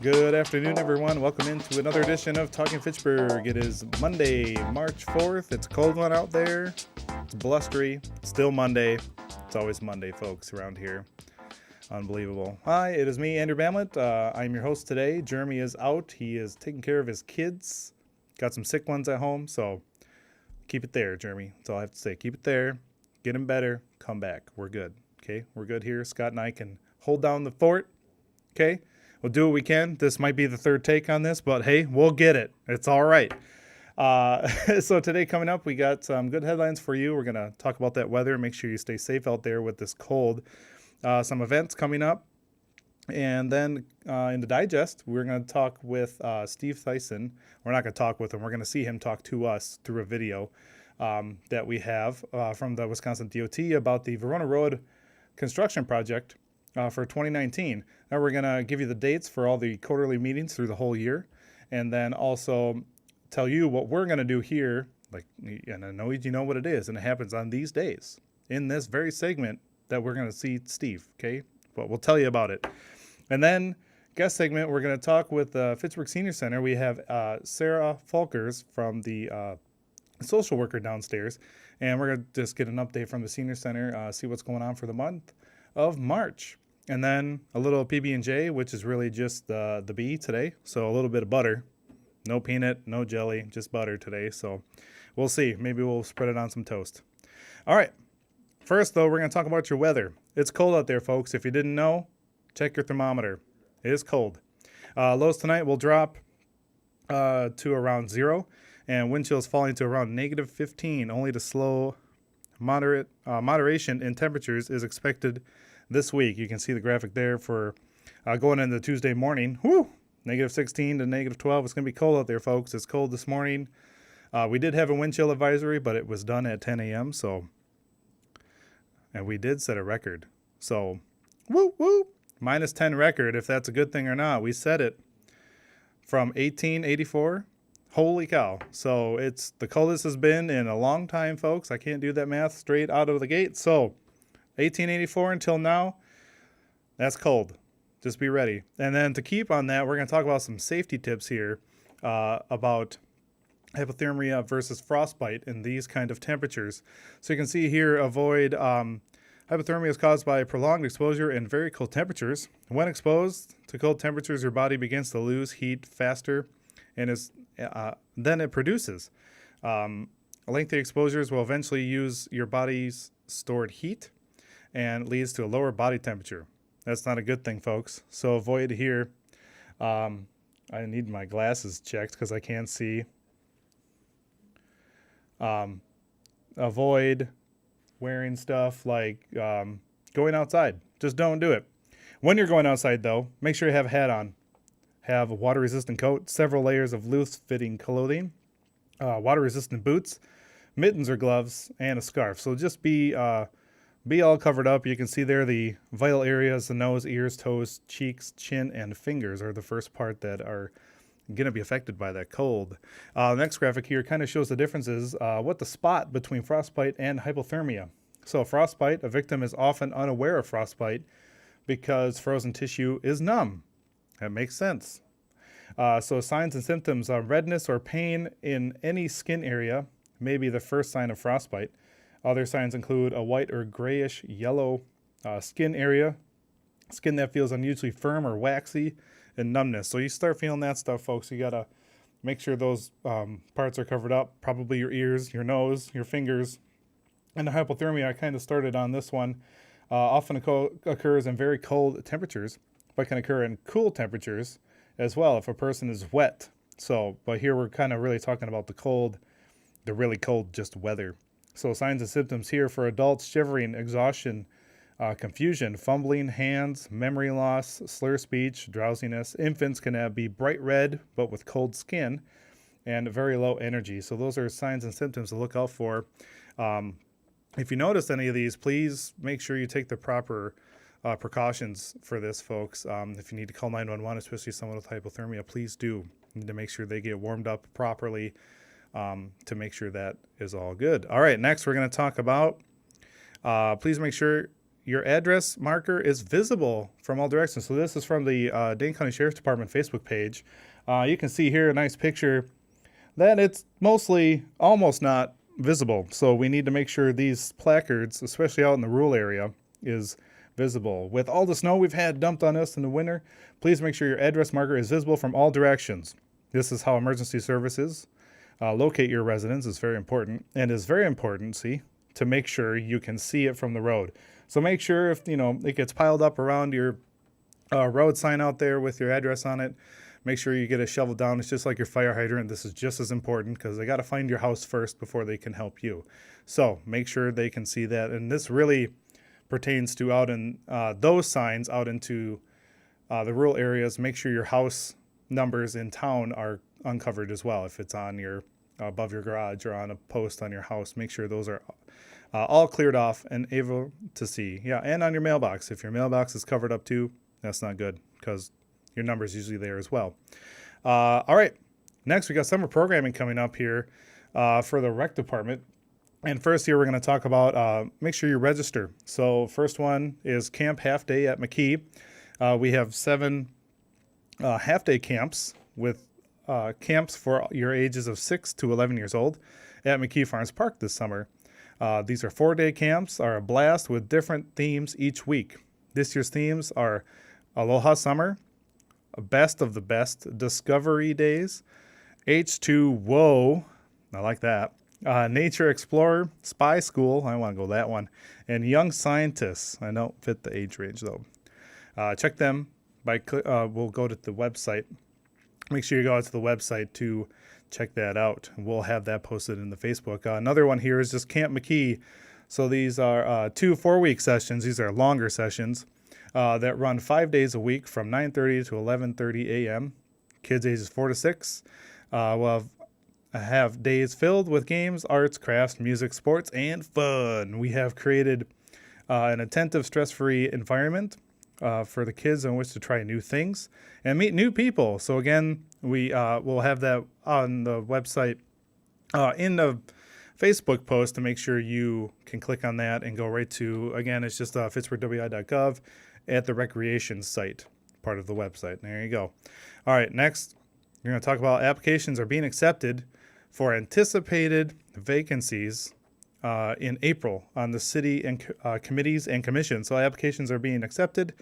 Good afternoon, everyone. Welcome into another edition of Talking Fitchburg. It is Monday, March 4th. It's a cold one out there. It's blustery. Still Monday. It's always Monday, folks, around here. Unbelievable. Hi, it is me, Andrew Bamlett. I'm your host today. Jeremy is out. He is taking care of his kids. Got some sick ones at home, so keep it there, Jeremy. That's all I have to say. Keep it there. Get him better. Come back. We're good. Okay? We're good here. Scott and I can hold down the fort. Okay? We'll do what we can. This might be the third take on this, but hey, we'll get it. It's all right. So today coming up, we got some good headlines for you. We're going to talk about that weather. Make sure you stay safe out there with this cold. Some events coming up. And then in the digest, we're going to talk with Steve Thyssen. We're not going to talk with him. We're going to see him talk to us through a video that we have from the Wisconsin DOT about the Verona Road construction project for 2019. Now we're going to give you the dates for all the quarterly meetings through the whole year, and then also tell you what we're going to do here. And I know you know what it is, and it happens on these days in this very segment that we're going to see Steve, okay? But we'll tell you about it. And then guest segment, we're going to talk with Fitchburg Senior Center. We have Sarah Falkers from the social worker downstairs, and we're going to just get an update from the Senior Center, see what's going on for the month of March. And then a little PB&J, which is really just the B today. So a little bit of butter. No peanut, no jelly, just butter today. So we'll see. Maybe we'll spread it on some toast. All right. First, though, we're going to talk about your weather. It's cold out there, folks. If you didn't know, check your thermometer. It is cold. Lows tonight will drop to around 0, and wind chills falling to around -15. Only to slow moderation in temperatures is expected this week. You can see the graphic there for going into Tuesday morning. Woo! -16 to -12. It's going to be cold out there, folks. It's cold this morning. We did have a wind chill advisory, but it was done at 10 a.m. And we did set a record. So, woo, woo. -10 record, if that's a good thing or not. We set it from 1884. Holy cow. So it's the coldest has been in a long time, folks. I can't do that math straight out of the gate. So 1884 until now, that's cold. Just be ready. And then to keep on that, we're going to talk about some safety tips here about hypothermia versus frostbite in these kind of temperatures. So you can see here, avoid hypothermia is caused by prolonged exposure in very cold temperatures. When exposed to cold temperatures, your body begins to lose heat faster and then it produces. Lengthy exposures will eventually use your body's stored heat and leads to a lower body temperature. That's not a good thing, folks. So avoid here. I need my glasses checked because I can't see. Avoid wearing stuff like going outside. Just don't do it. When you're going outside, though, make sure you have a hat on. Have a water-resistant coat, several layers of loose-fitting clothing, water-resistant boots, mittens or gloves, and a scarf. So just be all covered up. You can see there the vital areas: the nose, ears, toes, cheeks, chin, and fingers are the first part that are going to be affected by that cold. The next graphic here kind of shows the differences, what the spot between frostbite and hypothermia. So frostbite, a victim is often unaware of frostbite because frozen tissue is numb. That makes sense. So signs and symptoms are redness or pain in any skin area may be the first sign of frostbite. Other signs include a white or grayish yellow skin area, skin that feels unusually firm or waxy, and numbness. So you start feeling that stuff, folks. You got to make sure those parts are covered up, probably your ears, your nose, your fingers. And the hypothermia, I kind of started on this one, often occurs in very cold temperatures, but can occur in cool temperatures as well if a person is wet. So, but here we're kind of really talking about the really cold, just weather. So signs and symptoms here for adults: shivering, exhaustion, confusion, fumbling hands, memory loss, slur speech, drowsiness. Infants can be bright red, but with cold skin, and very low energy. So those are signs and symptoms to look out for. If you notice any of these, please make sure you take the proper precautions for this, folks. If you need to call 911, especially someone with hypothermia, please do. You need to make sure they get warmed up properly to make sure that is all good. All right, next we're going to talk about, please make sure your address marker is visible from all directions. So this is from the Dane County Sheriff's Department Facebook page. You can see here a nice picture that it's almost not visible. So we need to make sure these placards, especially out in the rural area, is visible. With all the snow we've had dumped on us in the winter, please make sure your address marker is visible from all directions. This is how emergency services locate your residence. Is very important, and is very important, to make sure you can see it from the road. So make sure if it gets piled up around your road sign out there with your address on it, make sure you get it shoveled down. It's just like your fire hydrant. This is just as important because they got to find your house first before they can help you. So make sure they can see that. And this really pertains to out in those signs out into the rural areas. Make sure your house numbers in town are uncovered as well. If it's on your above your garage or on a post on your house, make sure those are all cleared off and able to see. Yeah, and on your mailbox. If your mailbox is covered up too, that's not good because your number is usually there as well. All right, next we got summer programming coming up here for the rec department. And first here we're going to talk about make sure you register. So first one is Camp Half Day at McKee. We have 7 half-day camps with camps for your ages of 6 to 11 years old at McKee Farms Park this summer. These are 4-day camps, are a blast with different themes each week. This year's themes are Aloha Summer, Best of the Best, Discovery Days, H2O, I like that, Nature Explorer, Spy School, I want to go that one, and Young Scientists. I don't fit the age range though. Check them by we'll go to the website. Make sure you go out to the website to check that out. We'll have that posted in the Facebook. Another one here is just Camp McKee. So these are 2 4-week sessions. These are longer sessions that run 5 days a week from 9:30 to 11:30 a.m. Kids ages 4 to 6 will have days filled with games, arts, crafts, music, sports, and fun. We have created an attentive, stress-free environment for the kids in which to try new things and meet new people. So again, we will have that on the website in the Facebook post to make sure you can click on that and go right to, again, it's just fitchburgwi.gov at the recreation site, part of the website. There you go. All right, next, we're going to talk about applications are being accepted for anticipated vacancies in April on the city and committees and commissions. So applications are being accepted.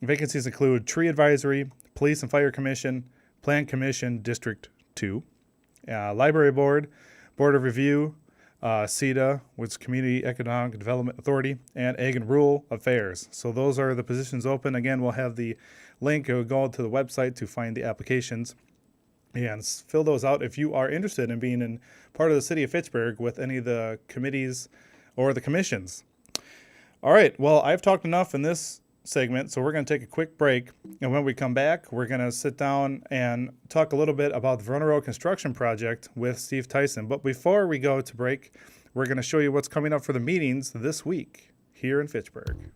Vacancies include Tree Advisory, Police and Fire Commission, Plan Commission, District 2, Library Board, Board of Review, CEDA, which is Community Economic Development Authority, and Ag and Rural Affairs. So those are the positions open. Again, we'll have the link. Go to the website to find the applications and fill those out if you are interested in being in part of the city of Fitchburg with any of the committees or the commissions. All right, well, I've talked enough in this segment, so we're going to take a quick break. And when we come back, we're going to sit down and talk a little bit about the Verona Road construction project with Steve Tyson. But before we go to break, we're going to show you what's coming up for the meetings this week here in Fitchburg.